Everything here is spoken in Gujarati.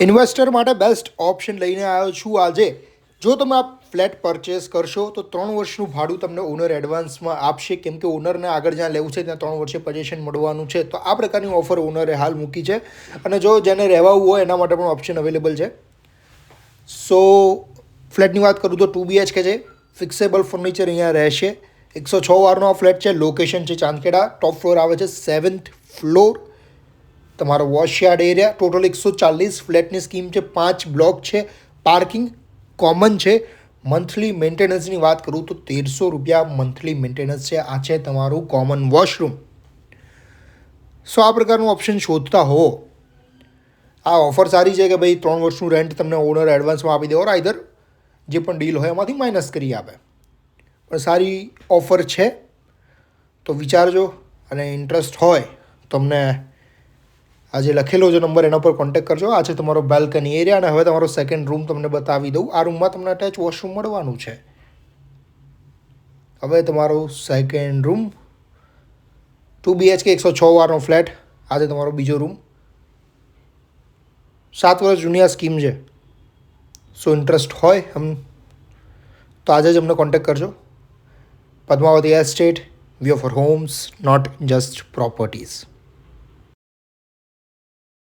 ઇન્વેસ્ટર માટે બેસ્ટ ઓપ્શન લઈને આવ્યો છું આજે. જો તમે આ ફ્લેટ પરચેસ કરશો તો 3 વર્ષનું ભાડું તમને ઓનર એડવાન્સમાં આપશે, કેમ કે ઓનરને આગળ જ્યાં લેવું છે ત્યાં 3 વર્ષે પોઝેશન મળવાનું છે. તો આ પ્રકારની ઓફર ઓનરે હાલ મૂકી છે, અને જો જેને રહેવાનું હોય એના માટે પણ ઓપ્શન અવેલેબલ છે. સો ફ્લેટની વાત કરું તો 2 BHK છે, ફિક્સેબલ ફર્નિચર અહીંયા રહેશે. 106 વારનો આ ફ્લેટ છે, લોકેશન છે ચાંદખેડા, ટોપ ફ્લોર આવે છે 7th ફ્લોર. તમારો વોશયાર્ડ એરિયા, ટોટલ 140 ફ્લેટની સ્કીમ છે, 5 બ્લોક છે, પાર્કિંગ કોમન છે. મંથલી મેન્ટેનન્સની વાત કરું તો 1300 રૂપિયા મંથલી મેન્ટેનન્સ છે. આ છે તમારું કોમન વોશરૂમ. સો આ પ્રકારનું ઓપ્શન શોધતા હો, આ ઓફર સારી છે કે ભાઈ 3 વર્ષનું રેન્ટ તમને ઓનર એડવાન્સમાં આપી દે, ઓર આઈધર જે પણ ડીલ હોય એમાંથી માઇનસ કરી આપે. પણ સારી ઓફર છે, તો વિચારજો. અને ઇન્ટરેસ્ટ હોય તમને આજે લખેલો જે નંબર એના પર કોન્ટેક્ટ કરજો. આ છે તમારો બાલ્કની એરિયા, અને હવે તમારો સેકન્ડ રૂમ તમને બતાવી દઉં. આ રૂમમાં તમને અટેચ વોશરૂમ મળવાનું છે. હવે તમારો સેકન્ડ રૂમ, 2 BHK 106 વારનો ફ્લેટ. આ છે તમારો બીજો રૂમ. 7 વર્ષ જૂની આ સ્કીમ છે. સો ઇન્ટરેસ્ટ હોય તો આજે જ અમને કોન્ટેક્ટ કરજો. Padmavati estate, we offer homes, not just properties.